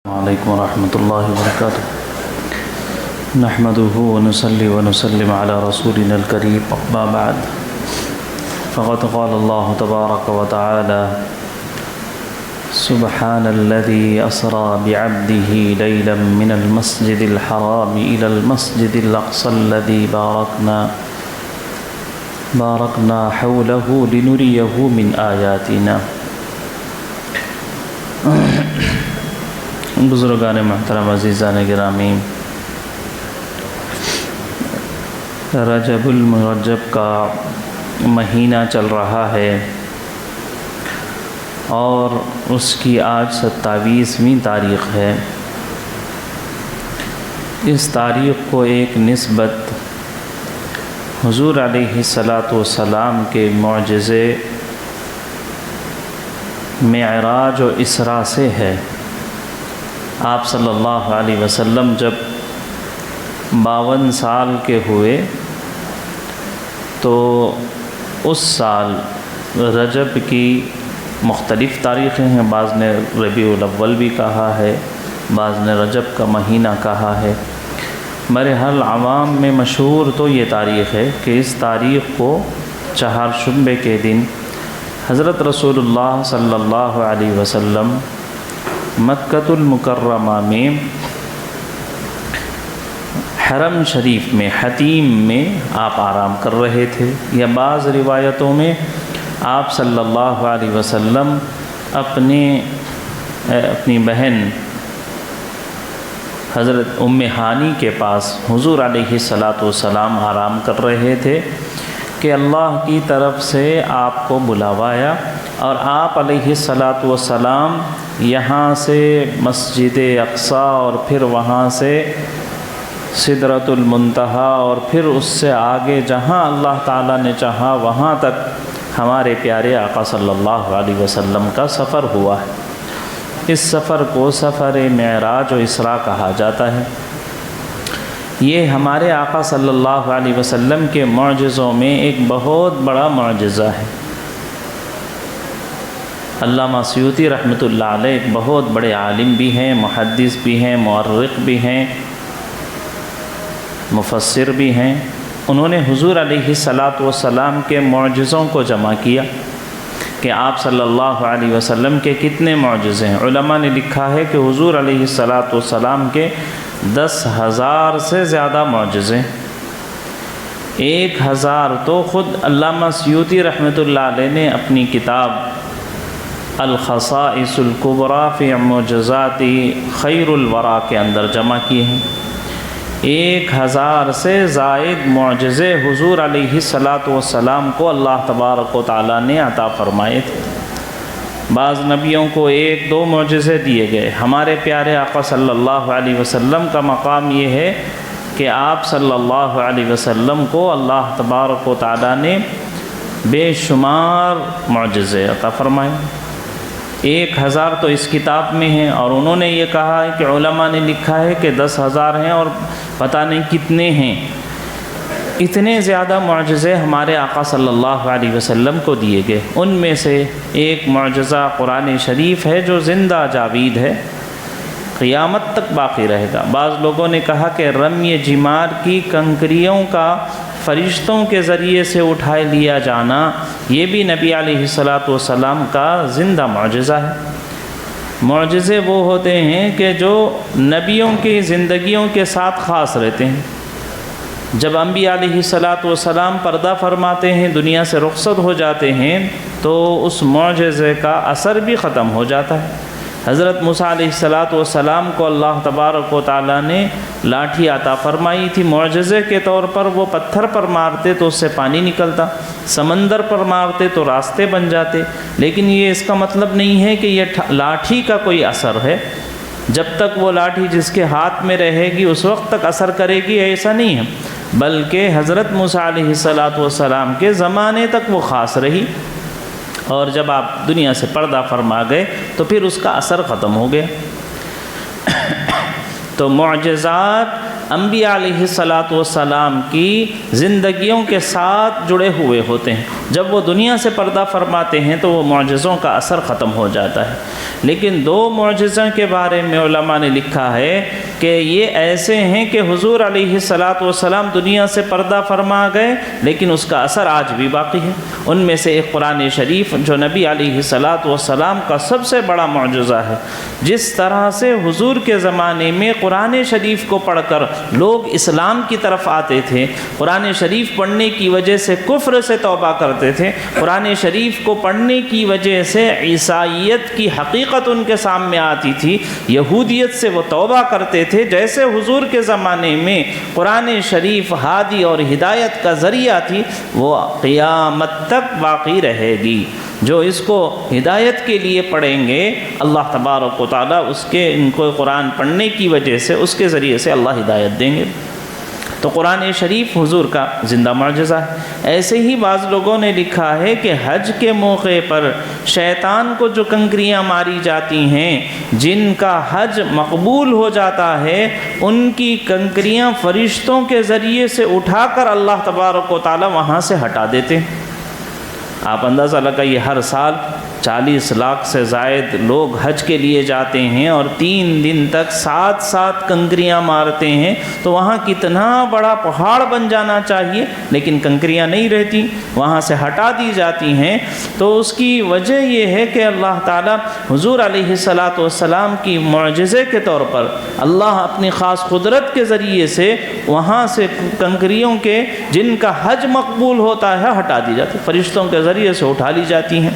علیکم ورحمۃ اللہ وبرکاتہ نحمده ونصلي ونسلم على رسولنا الكريم اما بعد فقد قال الله تبارك وتعالى سبحان الذي أسرى بعبده ليلا من المسجد الحرام إلى المسجد الأقصى الذي باركنا حوله لنريه من آياتنا۔ بزرگان محترم، عزیزان گرامی، رجب المرجب کا مہینہ چل رہا ہے اور اس کی آج 27ویں تاریخ ہے۔ اس تاریخ کو ایک نسبت حضور علیہ السلام کے معجزے معراج و اسراء سے ہے۔ آپ صلی اللہ علیہ وسلم جب 52 سال کے ہوئے تو اس سال رجب کی مختلف تاریخیں ہیں، بعض نے ربیع الاول بھی کہا ہے، بعض نے رجب کا مہینہ کہا ہے۔ بہرحال عوام میں مشہور تو یہ تاریخ ہے کہ اس تاریخ کو چہارشنبے کے دن حضرت رسول اللہ صلی اللہ علیہ وسلم مکۃ المکرمہ میں حرم شریف میں حتیم میں آپ آرام کر رہے تھے، یا بعض روایتوں میں آپ صلی اللہ علیہ وسلم اپنی بہن حضرت ام ہانی کے پاس حضور علیہ السلام آرام کر رہے تھے کہ اللہ کی طرف سے آپ کو بلاوایا، اور آپ علیہ السلام یہاں سے مسجد اقصیٰ اور پھر وہاں سے سدرۃ المنتہا اور پھر اس سے آگے جہاں اللہ تعالیٰ نے چاہا وہاں تک ہمارے پیارے آقا صلی اللہ علیہ وسلم کا سفر ہوا ہے۔ اس سفر کو سفر معراج و اسراء کہا جاتا ہے۔ یہ ہمارے آقا صلی اللہ علیہ وسلم کے معجزوں میں ایک بہت بڑا معجزہ ہے۔ علامہ سیوطی رحمۃ اللہ علیہ ایک بہت بڑے عالم بھی ہیں، محدث بھی ہیں، مؤرخ بھی ہیں، مفسر بھی ہیں۔ انہوں نے حضور علیہ السلام کے معجزوں کو جمع کیا کہ آپ صلی اللہ علیہ وسلم کے کتنے معجزے ہیں۔ علماء نے لکھا ہے کہ حضور علیہ السلام کے 10,000 سے زیادہ معجزے، 1,000 تو خود علامہ سیوطی رحمۃ اللہ علیہ نے اپنی کتاب الخصائص الکبریٰ فی معجزات خیر الورا کے اندر جمع کیے ہیں۔ 1,000 سے زائد معجزے حضور علیہ السلام کو اللہ تبارک و تعالیٰ نے عطا فرمائے تھے۔ بعض نبیوں کو 1-2 معجزے دیے گئے۔ ہمارے پیارے آقا صلی اللہ علیہ وسلم کا مقام یہ ہے کہ آپ صلی اللہ علیہ وسلم کو اللہ تبارک و تعالیٰ نے بے شمار معجزے عطا فرمائے۔ 1,000 تو اس کتاب میں ہیں، اور انہوں نے یہ کہا ہے کہ علماء نے لکھا ہے کہ 10,000 ہیں اور پتہ نہیں کتنے ہیں۔ اتنے زیادہ معجزے ہمارے آقا صلی اللہ علیہ وسلم کو دیے گئے۔ ان میں سے ایک معجزہ قرآن شریف ہے جو زندہ جاوید ہے، قیامت تک باقی رہے گا۔ بعض لوگوں نے کہا کہ رمی جمار کی کنکریوں کا فرشتوں کے ذریعے سے اٹھائے لیا جانا یہ بھی نبی علیہ السلام کا زندہ معجزہ ہے۔ معجزے وہ ہوتے ہیں کہ جو نبیوں کی زندگیوں کے ساتھ خاص رہتے ہیں۔ جب انبیاء علیہ السلام پردہ فرماتے ہیں، دنیا سے رخصت ہو جاتے ہیں، تو اس معجزے کا اثر بھی ختم ہو جاتا ہے۔ حضرت موسیٰ علیہ السلام کو اللہ تبارک و تعالیٰ نے لاٹھی عطا فرمائی تھی، معجزے کے طور پر وہ پتھر پر مارتے تو اس سے پانی نکلتا، سمندر پر مارتے تو راستے بن جاتے۔ لیکن یہ اس کا مطلب نہیں ہے کہ یہ لاٹھی کا کوئی اثر ہے، جب تک وہ لاٹھی جس کے ہاتھ میں رہے گی اس وقت تک اثر کرے گی، ایسا نہیں ہے، بلکہ حضرت موسیٰ علیہ السلام کے زمانے تک وہ خاص رہی، اور جب آپ دنیا سے پردہ فرما گئے تو پھر اس کا اثر ختم ہو گیا۔ تو معجزات انبیاء علیہ السلام کی زندگیوں کے ساتھ جڑے ہوئے ہوتے ہیں۔ جب وہ دنیا سے پردہ فرماتے ہیں تو وہ معجزوں کا اثر ختم ہو جاتا ہے، لیکن دو معجزوں کے بارے میں علماء نے لکھا ہے کہ یہ ایسے ہیں کہ حضور علیہ السلام دنیا سے پردہ فرما گئے لیکن اس کا اثر آج بھی باقی ہے۔ ان میں سے ایک قرآن شریف جو نبی علیہ السلام کا سب سے بڑا معجزہ ہے۔ جس طرح سے حضور کے زمانے میں قرآن شریف کو پڑھ کر لوگ اسلام کی طرف آتے تھے، قرآن شریف پڑھنے کی وجہ سے کفر سے توبہ کرتے تھے، قرآن شریف کو پڑھنے کی وجہ سے عیسائیت کی حقیقت ان کے سامنے آتی تھی، یہودیت سے وہ توبہ کرتے تھے، جیسے حضور کے زمانے میں قرآن شریف ہادی اور ہدایت کا ذریعہ تھی، وہ قیامت تک باقی رہے گی۔ جو اس کو ہدایت کے لیے پڑھیں گے اللہ تبارک و تعالیٰ ان کو قرآن پڑھنے کی وجہ سے اس کے ذریعے سے اللہ ہدایت دیں گے۔ تو قرآن شریف حضور کا زندہ معجزہ ہے۔ ایسے ہی بعض لوگوں نے لکھا ہے کہ حج کے موقع پر شیطان کو جو کنکریاں ماری جاتی ہیں، جن کا حج مقبول ہو جاتا ہے، ان کی کنکریاں فرشتوں کے ذریعے سے اٹھا کر اللہ تبارک و تعالیٰ وہاں سے ہٹا دیتے ہیں۔ آپ اندازہ لگائیے، ہر سال 40 لاکھ سے زائد لوگ حج کے لیے جاتے ہیں اور 3 دن تک 7 کنکریاں مارتے ہیں، تو وہاں کتنا بڑا پہاڑ بن جانا چاہیے، لیکن کنکریاں نہیں رہتی، وہاں سے ہٹا دی جاتی ہیں۔ تو اس کی وجہ یہ ہے کہ اللہ تعالیٰ حضور علیہ السلام کی معجزے کے طور پر اللہ اپنی خاص قدرت کے ذریعے سے وہاں سے کنکریوں کے جن کا حج مقبول ہوتا ہے ہٹا دی جاتی، فرشتوں کے ذریعے سے اٹھا لی جاتی ہیں۔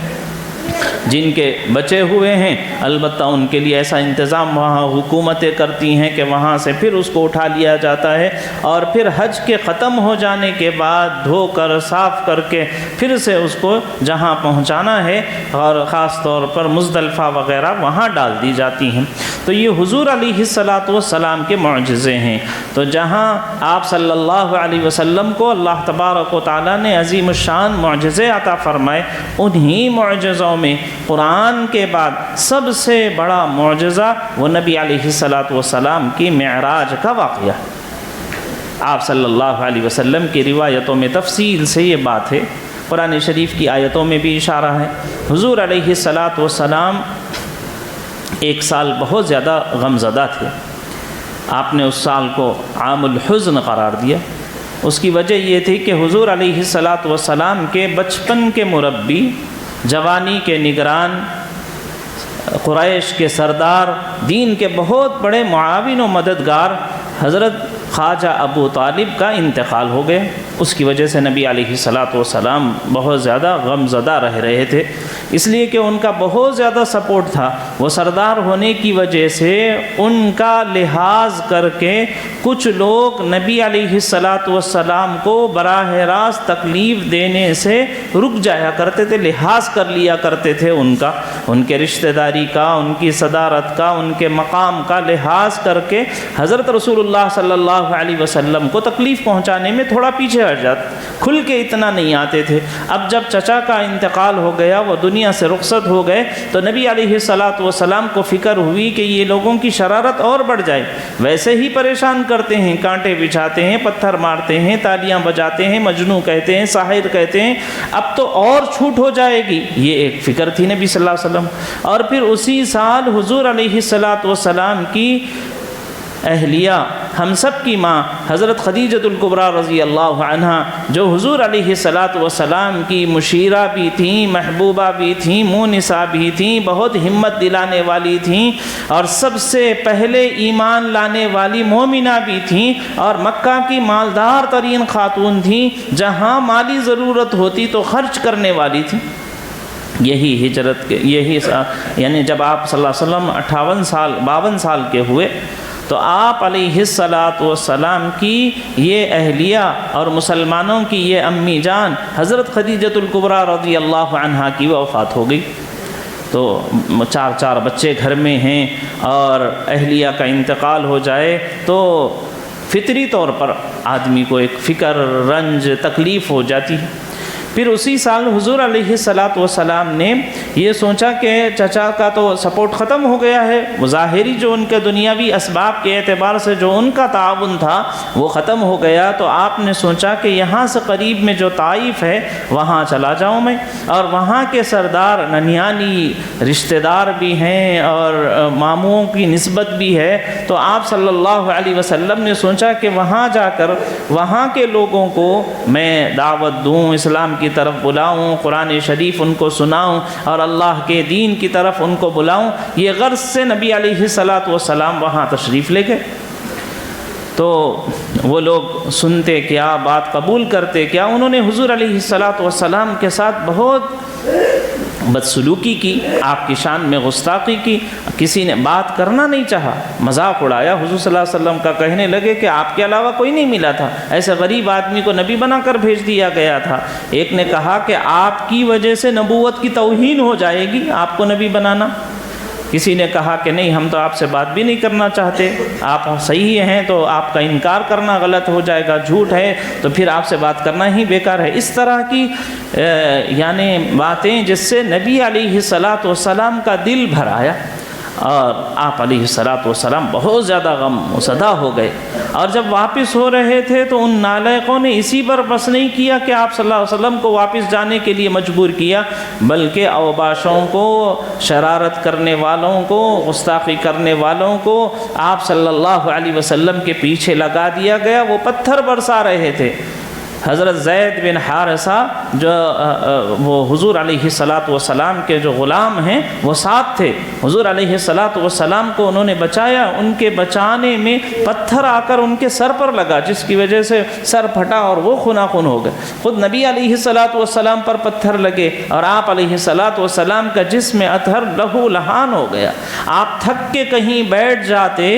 جن کے بچے ہوئے ہیں البتہ ان کے لیے ایسا انتظام وہاں حکومتیں کرتی ہیں کہ وہاں سے پھر اس کو اٹھا لیا جاتا ہے، اور پھر حج کے ختم ہو جانے کے بعد دھو کر صاف کر کے پھر سے اس کو جہاں پہنچانا ہے، اور خاص طور پر مزدلفہ وغیرہ وہاں ڈال دی جاتی ہیں۔ تو یہ حضور علیہ السلام کے معجزے ہیں۔ تو جہاں آپ صلی اللہ علیہ وسلم کو اللہ تبارک و تعالیٰ نے عظیم الشان معجزے عطا فرمائے، انہی معجزوں میں قرآن کے بعد سب سے بڑا معجزہ وہ نبی علیہ السلام کی معراج کا واقعہ ہے۔ آپ صلی اللہ علیہ وسلم کی روایتوں میں تفصیل سے یہ بات ہے، قرآن شریف کی آیتوں میں بھی اشارہ ہے۔ حضور علیہ السلام ایک سال بہت زیادہ غمزدہ تھے، آپ نے اس سال کو عام الحزن قرار دیا۔ اس کی وجہ یہ تھی کہ حضور علیہ السلام کے بچپن کے مربی، جوانی کے نگران، قریش کے سردار، دین کے بہت بڑے معاون و مددگار حضرت خواجہ ابو طالب کا انتقال ہو گیا۔ اس کی وجہ سے نبی علیہ السلام بہت زیادہ غم زدہ رہ رہے تھے، اس لیے کہ ان کا بہت زیادہ سپورٹ تھا۔ وہ سردار ہونے کی وجہ سے ان کا لحاظ کر کے کچھ لوگ نبی علیہ السلام کو براہ راست تکلیف دینے سے رک جایا کرتے تھے، لحاظ کر لیا کرتے تھے ان کے رشتہ داری کا، ان کی صدارت کا، ان کے مقام کا لحاظ کر کے حضرت رسول اللہ صلی اللہ علیہ وسلم کو تکلیف پہنچانے میں تھوڑا پیچھے ہٹ جاتے، کھل کے اتنا نہیں آتے تھے۔ اب جب چچا کا انتقال ہو گیا، وہ دنیا سے رخصت ہو گئے، تو نبی علیہ السلام کو فکر ہوئی کہ یہ لوگوں کی شرارت اور بڑھ جائے، ویسے ہی پریشان کرتے ہیں، کانٹے بچھاتے ہیں، پتھر مارتے ہیں، تالیاں بجاتے ہیں، مجنوں کہتے ہیں، ساحر کہتے ہیں، اب تو اور چھوٹ ہو جائے گی، یہ ایک فکر تھی نبی صلی اللہ علیہ وسلم۔ اور پھر اسی سال حضور علیہ السلام کی اہلیہ، ہم سب کی ماں حضرت خدیجۃ الکبریٰ رضی اللہ عنہا، جو حضور علیہ السلام کی مشیرہ بھی تھیں، محبوبہ بھی تھیں، مونسہ بھی تھیں، بہت ہمت دلانے والی تھیں، اور سب سے پہلے ایمان لانے والی مومنہ بھی تھیں، اور مکہ کی مالدار ترین خاتون تھیں، جہاں مالی ضرورت ہوتی تو خرچ کرنے والی تھیں۔ یعنی جب آپ صلی اللہ علیہ وسلم 52 سال کے ہوئے تو آپ علیہ السلام کی یہ اہلیہ اور مسلمانوں کی یہ امی جان حضرت خدیجۃ الکبریٰ رضی اللہ عنہا کی وفات ہو گئی۔ تو 4 بچے گھر میں ہیں اور اہلیہ کا انتقال ہو جائے تو فطری طور پر آدمی کو ایک فکر، رنج، تکلیف ہو جاتی ہے۔ پھر اسی سال حضور علیہ الصلاۃ والسلام نے یہ سوچا کہ چچا کا تو سپورٹ ختم ہو گیا ہے، ظاہری جو ان کے دنیاوی اسباب کے اعتبار سے جو ان کا تعاون تھا وہ ختم ہو گیا، تو آپ نے سوچا کہ یہاں سے قریب میں جو طائف ہے وہاں چلا جاؤں میں، اور وہاں کے سردار ننیالی رشتہ دار بھی ہیں اور ماموں کی نسبت بھی ہے، تو آپ صلی اللہ علیہ وسلم نے سوچا کہ وہاں جا کر وہاں کے لوگوں کو میں دعوت دوں، اسلام کی طرف بلاؤں، قرآن شریف ان کو سناؤں اور اللہ کے دین کی طرف ان کو بلاؤں۔ یہ غرض سے نبی علیہ الصلاۃ والسلام وہاں تشریف لے گئے۔ تو وہ لوگ سنتے کیا، بات قبول کرتے کیا، انہوں نے حضور علیہ الصلاۃ والسلام کے ساتھ بہت بدسلوکی کی، آپ کی شان میں گستاخی کی، کسی نے بات کرنا نہیں چاہا، مذاق اڑایا حضور صلی اللہ علیہ وسلم کا، کہنے لگے کہ آپ کے علاوہ کوئی نہیں ملا تھا، ایسے غریب آدمی کو نبی بنا کر بھیج دیا گیا تھا۔ ایک نے کہا کہ آپ کی وجہ سے نبوت کی توہین ہو جائے گی، آپ کو نبی بنانا۔ کسی نے کہا کہ نہیں، ہم تو آپ سے بات بھی نہیں کرنا چاہتے، آپ صحیح ہیں تو آپ کا انکار کرنا غلط ہو جائے گا، جھوٹ ہے تو پھر آپ سے بات کرنا ہی بیکار ہے۔ اس طرح کی یعنی باتیں جس سے نبی علیہ الصلاۃ والسلام کا دل بھر آیا، اور آپ علیہ الصلاۃ والسلام بہت زیادہ غم زدہ ہو گئے۔ اور جب واپس ہو رہے تھے تو ان نالائقوں نے اسی پر بس نہیں کیا کہ آپ صلی اللہ علیہ وسلم کو واپس جانے کے لیے مجبور کیا، بلکہ اوباشوں کو، شرارت کرنے والوں کو، گستاخی کرنے والوں کو آپ صلی اللہ علیہ وسلم کے پیچھے لگا دیا گیا۔ وہ پتھر برسا رہے تھے۔ حضرت زید بن حارثہ جو وہ حضور علیہ الصلاۃ والسلام کے جو غلام ہیں وہ ساتھ تھے، حضور علیہ الصلاۃ والسلام کو انہوں نے بچایا، ان کے بچانے میں پتھر آ کر ان کے سر پر لگا، جس کی وجہ سے سر پھٹا اور وہ خون ہو گئے۔ خود نبی علیہ الصلاۃ والسلام پر پتھر لگے اور آپ علیہ الصلاۃ والسلام کا جسم اطہر لہو لہان ہو گیا۔ آپ تھک کے کہیں بیٹھ جاتے،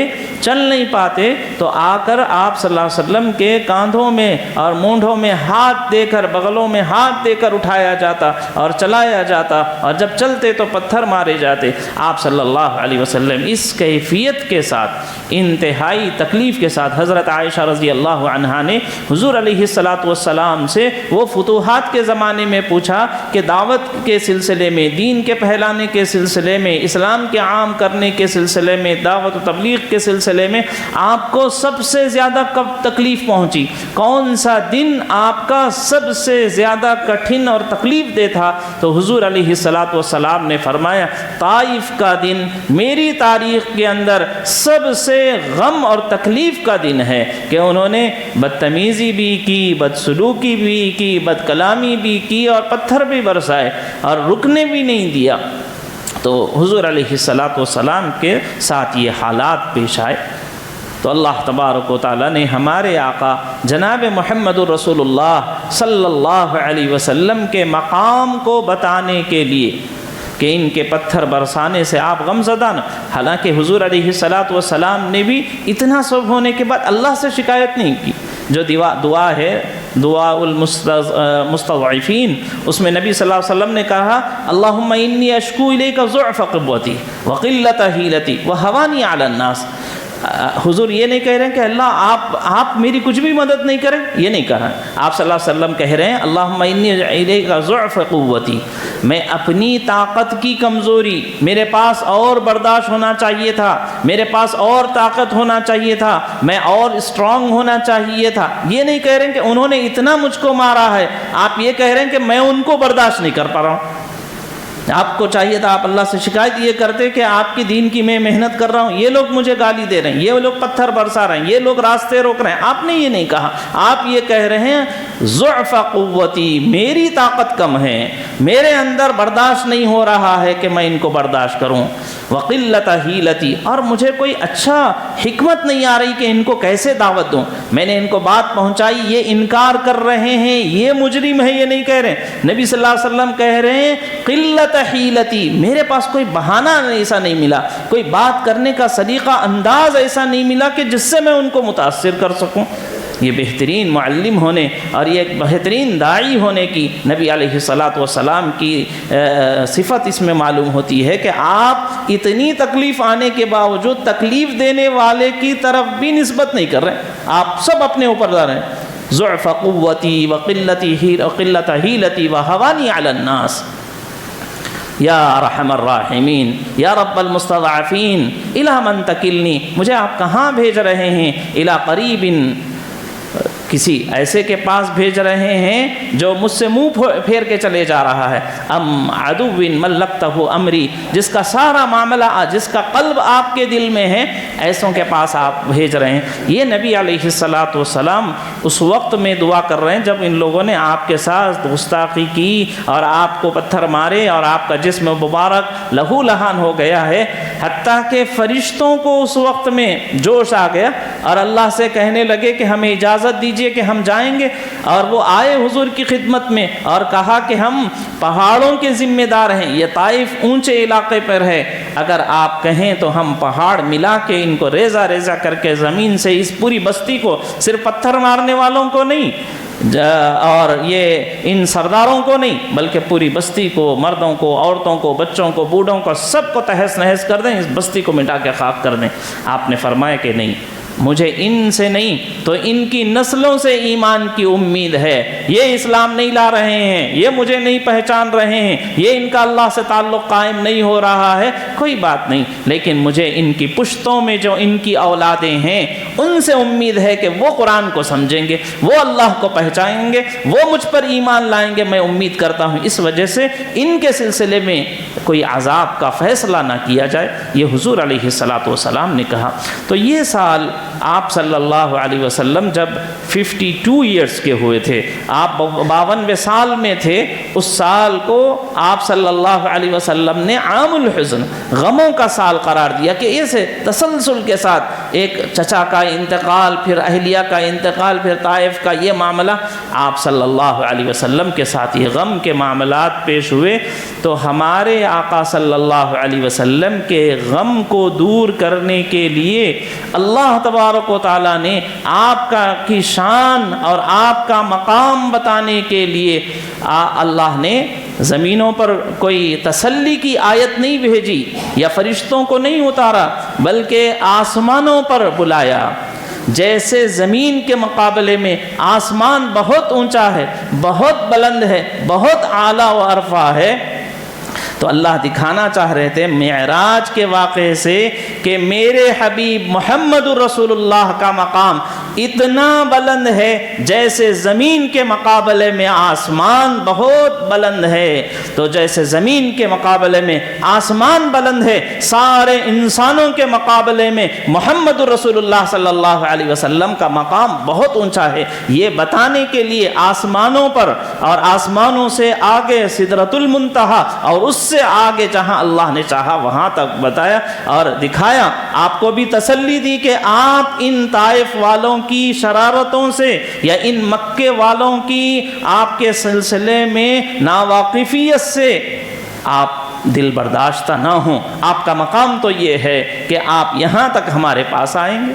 چل نہیں پاتے، تو آ کر آپ صلی اللہ علیہ وسلم کے کاندھوں میں اور مونڈھوں میں ہاتھ دے کر، بغلوں میں ہاتھ دے کر اٹھایا جاتا اور چلایا جاتا، اور جب چلتے تو پتھر مارے جاتے۔ آپ صلی اللہ علیہ وسلم اس کیفیت کے ساتھ، انتہائی تکلیف کے ساتھ، حضرت عائشہ رضی اللہ عنہا نے حضور علیہ الصلاۃ والسلام سے وہ فتوحات کے زمانے میں پوچھا کہ دعوت کے سلسلے میں، دین کے پھیلانے کے سلسلے میں، اسلام کے عام کرنے کے سلسلے میں، دعوت و تبلیغ کے سلسلے میں آپ کو سب سے زیادہ کب تکلیف پہنچی؟ کون سا دن آپ کا سب سے زیادہ کٹھن اور تکلیف دہ تھا؟ تو حضور علیہ الصلاۃ والسلام نے فرمایا طائف کا دن میری تاریخ کے اندر سب سے غم اور تکلیف کا دن ہے، کہ انہوں نے بدتمیزی بھی کی، بدسلوکی بھی کی، بد کلامی بھی کی اور پتھر بھی برسائے اور رکنے بھی نہیں دیا۔ تو حضور علیہ الصلاۃ والسلام کے ساتھ یہ حالات پیش آئے، تو اللہ تبارک و تعالیٰ نے ہمارے آقا جناب محمد الرسول اللہ صلی اللہ علیہ وسلم کے مقام کو بتانے کے لیے کہ ان کے پتھر برسانے سے آپ غم زدہ نہ، حالانکہ حضور علیہ الصلاۃ والسلام نے بھی اتنا سب ہونے کے بعد اللہ سے شکایت نہیں کی۔ جو دعا ہے دعا المستضعفین، اس میں نبی صلی اللہ علیہ وسلم نے کہا اللہم انی اشکو الیک ضعف قوتی وقلت حیلتی وہوانی علی الناس۔ حضور یہ نہیں کہہ رہے ہیں کہ اللہ آپ میری کچھ بھی مدد نہیں کریں، یہ نہیں کہا۔ آپ صلی اللہ علیہ وسلم کہہ رہے ہیں اللہم انی الیک ضعف قوتی، میں اپنی طاقت کی کمزوری، میرے پاس اور برداشت ہونا چاہیے تھا، میرے پاس اور طاقت ہونا چاہیے تھا، میں اور اسٹرانگ ہونا چاہیے تھا۔ یہ نہیں کہہ رہے ہیں کہ انہوں نے اتنا مجھ کو مارا ہے، آپ یہ کہہ رہے ہیں کہ میں ان کو برداشت نہیں کر پا رہا ہوں۔ آپ کو چاہیے تھا آپ اللہ سے شکایت یہ کرتے کہ آپ کی دین کی میں محنت کر رہا ہوں، یہ لوگ مجھے گالی دے رہے ہیں، یہ لوگ پتھر برسا رہے ہیں، یہ لوگ راستے روک رہے ہیں۔ آپ نے یہ نہیں کہا، آپ یہ کہہ رہے ہیں ضعف قوتی، میری طاقت کم ہے، میرے اندر برداشت نہیں ہو رہا ہے کہ میں ان کو برداشت کروں، وقلت حیلتی، اور مجھے کوئی اچھا حکمت نہیں آ رہی کہ ان کو کیسے دعوت دوں۔ میں نے ان کو بات پہنچائی، یہ انکار کر رہے ہیں، یہ مجرم ہے، یہ نہیں کہہ رہے ہیں۔ نبی صلی اللہ علیہ وسلم کہہ رہے ہیں قلت حیلتی، میرے پاس کوئی بہانہ ایسا نہیں ملا، کوئی بات کرنے کا سلیقہ انداز ایسا نہیں ملا کہ جس سے میں ان کو متاثر کر سکوں۔ یہ بہترین معلم ہونے اور یہ بہترین داعی ہونے کی نبی علیہ الصلاۃ والسلام کی صفت اس میں معلوم ہوتی ہے کہ آپ اتنی تکلیف آنے کے باوجود تکلیف دینے والے کی طرف بھی نسبت نہیں کر رہے، آپ سب اپنے اوپر لا رہے ہیں۔ ضعف قوتی وقلت حیلتی وہوانی علی الناس یا ارحم الراحمین یا رب المستضعفین الی من تکلنی، مجھے آپ کہاں بھیج رہے ہیں؟ الی قریب، کسی ایسے کے پاس بھیج رہے ہیں جو مجھ سے منہ پھیر کے چلے جا رہا ہے، ام عدو ملکتہ امری، جس کا سارا معاملہ، جس کا قلب آپ کے دل میں ہے، ایسوں کے پاس آپ بھیج رہے ہیں۔ یہ نبی علیہ السلام اس وقت میں دعا کر رہے ہیں جب ان لوگوں نے آپ کے ساتھ گستاخی کی اور آپ کو پتھر مارے اور آپ کا جسم مبارک لہو لہان ہو گیا ہے، حتیٰ کہ فرشتوں کو اس وقت میں جوش آ گیا اور اللہ سے کہنے لگے کہ ہمیں اجازت دیجئے کہ ہم جائیں گے، اور وہ آئے حضور کی خدمت میں اور کہا کہ ہم پہاڑوں کے ذمہ دار ہیں، یہ طائف اونچے علاقے پر ہے، اگر آپ کہیں تو ہم پہاڑ ملا کے ان کو ریزہ ریزہ کر کے زمین سے اس پوری بستی کو، صرف پتھر مارنے والوں کو نہیں اور یہ ان سرداروں کو نہیں بلکہ پوری بستی کو، مردوں کو، عورتوں کو، بچوں کو، بوڑھوں کو، سب کو تہس نہس کر دیں، اس بستی کو مٹا کے خاک کر دیں۔ آپ نے فرمایا کہ نہیں، مجھے ان سے نہیں تو ان کی نسلوں سے ایمان کی امید ہے، یہ اسلام نہیں لا رہے ہیں، یہ مجھے نہیں پہچان رہے ہیں، یہ ان کا اللہ سے تعلق قائم نہیں ہو رہا ہے، کوئی بات نہیں، لیکن مجھے ان کی پشتوں میں جو ان کی اولادیں ہیں ان سے امید ہے کہ وہ قرآن کو سمجھیں گے، وہ اللہ کو پہچانیں گے، وہ مجھ پر ایمان لائیں گے، میں امید کرتا ہوں اس وجہ سے ان کے سلسلے میں کوئی عذاب کا فیصلہ نہ کیا جائے، یہ حضور علیہ السلام نے کہا۔ تو یہ سال آپ صلی اللہ علیہ وسلم جب 52 ایئرس کے ہوئے تھے، آپ 52ویں سال میں تھے، اس سال کو آپ صلی اللہ علیہ وسلم نے عام الحزن، غموں کا سال قرار دیا کہ اسے تسلسل کے ساتھ ایک چچا کا انتقال، پھر اہلیہ کا انتقال، پھر طائف کا یہ معاملہ، آپ صلی اللہ علیہ وسلم کے ساتھ یہ غم کے معاملات پیش ہوئے، تو ہمارے آقا صلی اللہ علیہ وسلم کے غم کو دور کرنے کے لیے اللہ تبارک و تعالیٰ نے آپ کی شان اور آپ کا مقام بتانے کے لیے اللہ نے زمینوں پر کوئی تسلی کی آیت نہیں بھیجی یا فرشتوں کو نہیں اتارا، بلکہ آسمانوں پر بلایا۔ جیسے زمین کے مقابلے میں آسمان بہت اونچا ہے، بہت بلند ہے، بہت اعلیٰ و عرفہ ہے، تو اللہ دکھانا چاہ رہے تھے معراج کے واقعے سے کہ میرے حبیب محمد رسول اللہ کا مقام اتنا بلند ہے جیسے زمین کے مقابلے میں آسمان بہت بلند ہے۔ تو جیسے زمین کے مقابلے میں آسمان بلند ہے، سارے انسانوں کے مقابلے میں محمد رسول اللہ صلی اللہ علیہ وسلم کا مقام بہت اونچا ہے، یہ بتانے کے لیے آسمانوں پر اور آسمانوں سے آگے سدرۃ المنتہا اور اس سے آگے جہاں اللہ نے چاہا وہاں تک بتایا اور دکھایا، آپ کو بھی تسلی دی کہ آپ ان طائف والوں کی شرارتوں سے یا ان مکے والوں کی آپ کے سلسلے میں ناواقفیت سے آپ دل برداشتہ نہ ہوں، آپ کا مقام تو یہ ہے کہ آپ یہاں تک ہمارے پاس آئیں گے۔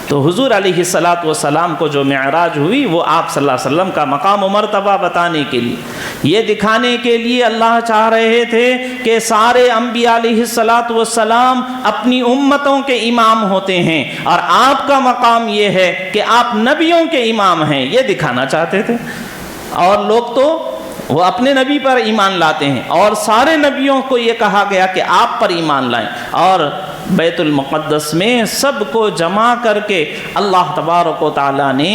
تو حضور علیہ السلام کو جو معراج ہوئی وہ آپ صلی اللہ علیہ وسلم کا مقام و مرتبہ بتانے کے لیے، یہ دکھانے کے لیے اللہ چاہ رہے تھے کہ سارے انبیاء علیہ السلام اپنی امتوں کے امام ہوتے ہیں اور آپ کا مقام یہ ہے کہ آپ نبیوں کے امام ہیں، یہ دکھانا چاہتے تھے۔ اور لوگ تو وہ اپنے نبی پر ایمان لاتے ہیں اور سارے نبیوں کو یہ کہا گیا کہ آپ پر ایمان لائیں، اور بیت المقدس میں سب کو جمع کر کے اللہ تبارک و تعالیٰ نے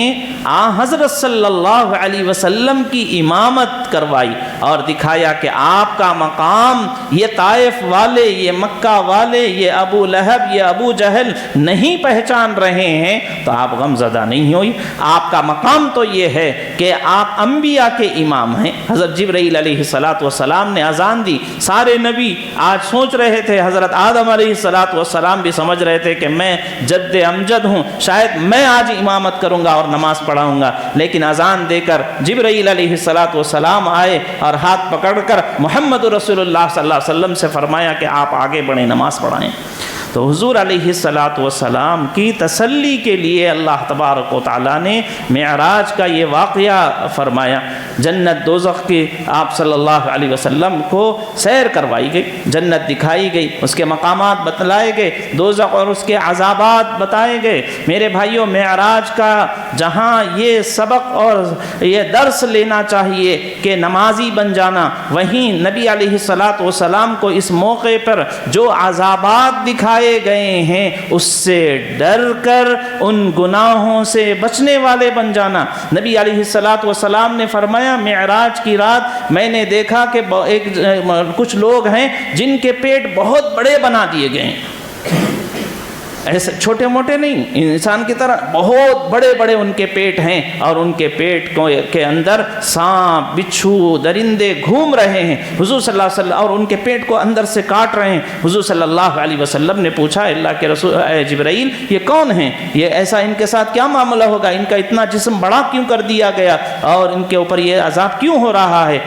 حضرت صلی اللہ علیہ وسلم کی امامت کروائی اور دکھایا کہ آپ کا مقام یہ طائف والے، یہ مکہ والے، یہ ابو لہب، یہ ابو جہل نہیں پہچان رہے ہیں، تو آپ غم زدہ نہیں ہوئی۔ آپ کا مقام تو یہ ہے کہ آپ انبیاء کے امام ہیں۔ حضرت جبرائیل علیہ السلام نے اذان دی، سارے نبی آج سوچ رہے تھے، حضرت آدم علیہ السلام بھی سمجھ رہے تھے کہ میں جد امجد ہوں، شاید میں آج امامت کروں گا اور نماز پڑھاؤں گا، لیکن اذان دے کر جبرائیل علیہ السلام آئے اور ہاتھ پکڑ کر محمد رسول اللہ صلی اللہ علیہ وسلم سے فرمایا کہ آپ آگے بڑھیں، نماز پڑھائیں۔ تو حضور علیہ الصلاۃ والسلام کی تسلی کے لیے اللہ تبارک و تعالیٰ نے معراج کا یہ واقعہ فرمایا۔ جنت دوزخ کی آپ صلی اللہ علیہ وسلم کو سیر کروائی گئی، جنت دکھائی گئی، اس کے مقامات بتلائے گئے، دوزخ اور اس کے عذابات بتائے گئے۔ میرے بھائیوں، معراج کا جہاں یہ سبق اور یہ درس لینا چاہیے کہ نمازی بن جانا، وہیں نبی علیہ الصلاۃ والسلام کو اس موقع پر جو عذابات دکھائے گئے ہیں اس سے ڈر کر ان گناہوں سے بچنے والے بن جانا۔ نبی علیہ الصلاۃ والسلام نے فرمایا معراج کی رات میں نے دیکھا کہ کچھ لوگ ہیں جن کے پیٹ بہت بڑے بنا دیے گئے ہیں، ایسے چھوٹے موٹے نہیں، انسان کی طرح بہت بڑے بڑے ان کے پیٹ ہیں، اور ان کے پیٹ کے اندر سانپ، بچھو، درندے گھوم رہے ہیں۔ حضور صلی اللہ علیہ وسلم اور ان کے پیٹ کو اندر سے کاٹ رہے ہیں۔ حضور صلی اللہ علیہ وسلم نے پوچھا، اللہ کے رسول اے جبرائیل، یہ کون ہیں؟ یہ ایسا ان کے ساتھ کیا معاملہ ہوگا؟ ان کا اتنا جسم بڑا کیوں کر دیا گیا اور ان کے اوپر یہ عذاب کیوں ہو رہا ہے؟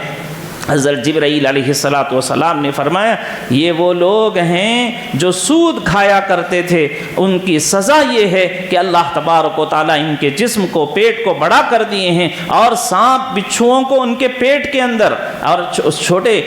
حضرت جبرائیل علیہ الصلاۃ والسلام نے فرمایا یہ وہ لوگ ہیں جو سود کھایا کرتے تھے، ان کی سزا یہ ہے کہ اللہ تبارک و تعالیٰ ان کے جسم کو، پیٹ کو بڑا کر دیے ہیں، اور سانپ بچھوؤں کو ان کے پیٹ کے اندر، اور چھوٹے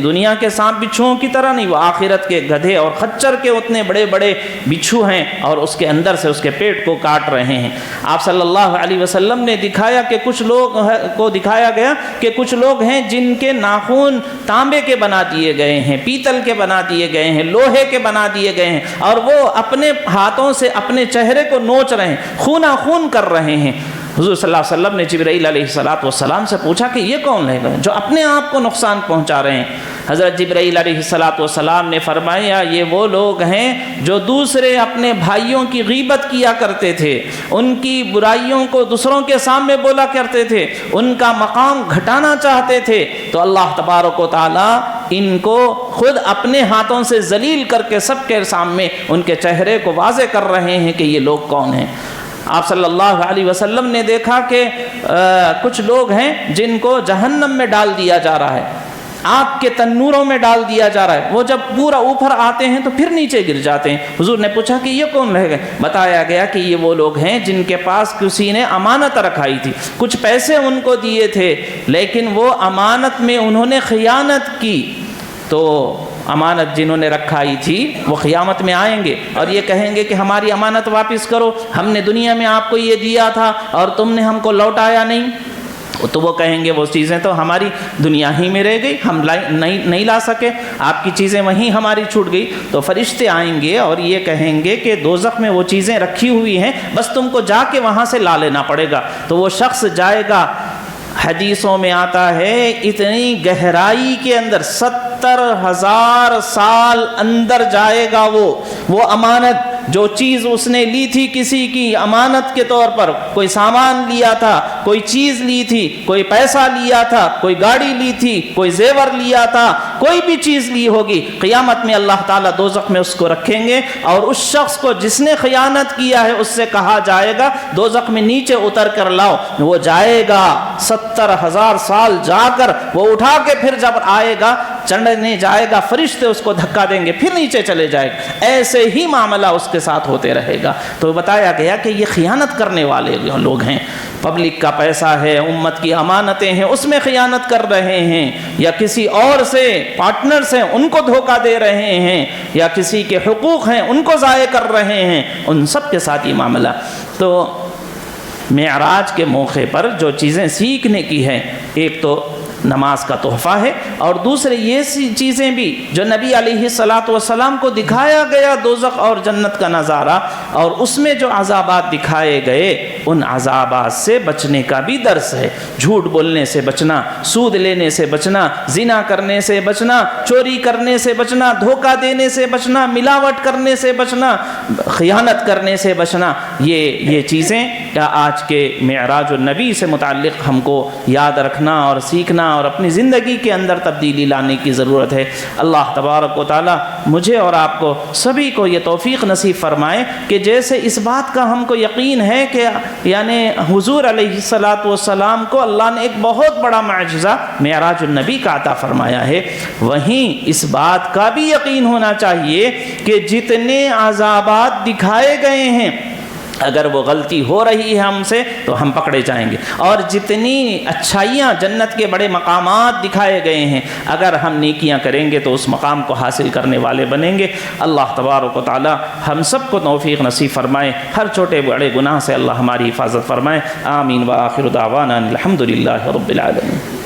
دنیا کے سانپ بچھوؤں کی طرح نہیں، وہ آخرت کے گدھے اور خچر کے اتنے بڑے بڑے بچھو ہیں، اور اس کے اندر سے اس کے پیٹ کو کاٹ رہے ہیں۔ آپ صلی اللہ علیہ وسلم نے دکھایا کہ کچھ لوگ کو دکھایا گیا کہ کچھ لوگ ہیں جن کے ناخن تانبے کے بنا دیے گئے ہیں، پیتل کے بنا دیے گئے ہیں، لوہے کے بنا دیے گئے ہیں، اور وہ اپنے ہاتھوں سے اپنے چہرے کو نوچ رہے ہیں، خونہ خون کر رہے ہیں۔ حضور صلی اللہ علیہ وسلم نے جبرائیل علیہ السلام سے پوچھا کہ یہ کون ہے جو اپنے آپ کو نقصان پہنچا رہے ہیں؟ حضرت جبرائیل علیہ السلام نے فرمایا یہ وہ لوگ ہیں جو دوسرے اپنے بھائیوں کی غیبت کیا کرتے تھے، ان کی برائیوں کو دوسروں کے سامنے بولا کرتے تھے، ان کا مقام گھٹانا چاہتے تھے، تو اللہ تبارک و تعالیٰ ان کو خود اپنے ہاتھوں سے ذلیل کر کے سب کے سامنے ان کے چہرے کو واضح کر رہے ہیں کہ یہ لوگ کون ہیں۔ آپ صلی اللہ علیہ وسلم نے دیکھا کہ کچھ لوگ ہیں جن کو جہنم میں ڈال دیا جا رہا ہے، آگ کے تنوروں میں ڈال دیا جا رہا ہے، وہ جب پورا اوپر آتے ہیں تو پھر نیچے گر جاتے ہیں۔ حضور نے پوچھا کہ یہ کون رہ گئے؟ بتایا گیا کہ یہ وہ لوگ ہیں جن کے پاس کسی نے امانت رکھائی تھی، کچھ پیسے ان کو دیے تھے، لیکن وہ امانت میں انہوں نے خیانت کی، تو امانت جنہوں نے رکھائی تھی وہ قیامت میں آئیں گے اور یہ کہیں گے کہ ہماری امانت واپس کرو، ہم نے دنیا میں آپ کو یہ دیا تھا اور تم نے ہم کو لوٹایا نہیں۔ تو وہ کہیں گے وہ چیزیں تو ہماری دنیا ہی میں رہ گئی، ہم نہیں لا سکے، آپ کی چیزیں وہیں ہماری چھوٹ گئی۔ تو فرشتے آئیں گے اور یہ کہیں گے کہ دوزخ میں وہ چیزیں رکھی ہوئی ہیں، بس تم کو جا کے وہاں سے لا لینا پڑے گا۔ تو وہ شخص جائے گا، حدیثوں میں آتا ہے اتنی گہرائی کے اندر 70,000 سال اندر جائے گا وہ امانت جو چیز اس نے لی تھی کسی کی امانت کے طور پر، کوئی سامان لیا تھا، کوئی چیز لی تھی، کوئی پیسہ لیا تھا، کوئی گاڑی لی تھی، کوئی زیور لیا تھا، کوئی بھی چیز لی ہوگی، قیامت میں اللہ تعالیٰ دوزخ میں اس کو رکھیں گے، اور اس شخص کو جس نے خیانت کیا ہے اس سے کہا جائے گا دوزخ میں نیچے اتر کر لاؤ۔ وہ جائے گا 70,000 سال جا کر وہ اٹھا کے پھر جب آئے گا چڑھنے جائے گا، فرشتے اس کو دھکا دیں گے، پھر نیچے چلے جائے گا، ایسے ہی معاملہ اس کے ساتھ ہوتے رہے گا۔ تو بتایا گیا کہ یہ خیانت کرنے والے لوگ ہیں، پبلک کا پیسہ ہے، امت کی امانتیں ہیں، اس میں خیانت کر رہے ہیں، یا کسی اور سے پارٹنرز ہیں ان کو دھوکہ دے رہے ہیں، یا کسی کے حقوق ہیں ان کو ضائع کر رہے ہیں، ان سب کے ساتھ یہ معاملہ۔ تو معراج کے موقع پر جو چیزیں سیکھنے کی ہیں، ایک تو نماز کا تحفہ ہے، اور دوسرے یہ چیزیں بھی جو نبی علیہ السلام کو دکھایا گیا دوزخ اور جنت کا نظارہ، اور اس میں جو عذابات دکھائے گئے ان عذابات سے بچنے کا بھی درس ہے۔ جھوٹ بولنے سے بچنا، سود لینے سے بچنا، زنا کرنے سے بچنا، چوری کرنے سے بچنا، دھوکہ دینے سے بچنا، ملاوٹ کرنے سے بچنا، خیانت کرنے سے بچنا، یہ چیزیں کیا آج کے معراج النبی سے متعلق ہم کو یاد رکھنا اور سیکھنا اور اپنی زندگی کے اندر تبدیلی لانے کی ضرورت ہے۔ اللہ تبارک و تعالی مجھے اور آپ کو سبھی کو یہ توفیق نصیب فرمائے کہ جیسے اس بات کا ہم کو یقین ہے کہ یعنی حضور علیہ الصلاۃ والسلام کو اللہ نے ایک بہت بڑا معجزہ معراج النبی کا عطا فرمایا ہے، وہیں اس بات کا بھی یقین ہونا چاہیے کہ جتنے عذابات دکھائے گئے ہیں اگر وہ غلطی ہو رہی ہے ہم سے تو ہم پکڑے جائیں گے، اور جتنی اچھائیاں جنت کے بڑے مقامات دکھائے گئے ہیں اگر ہم نیکیاں کریں گے تو اس مقام کو حاصل کرنے والے بنیں گے۔ اللہ تبارک و تعالی ہم سب کو توفیق نصیب فرمائے، ہر چھوٹے بڑے گناہ سے اللہ ہماری حفاظت فرمائے۔ آمین وآخر دعوانا الحمد للہ رب العالمین۔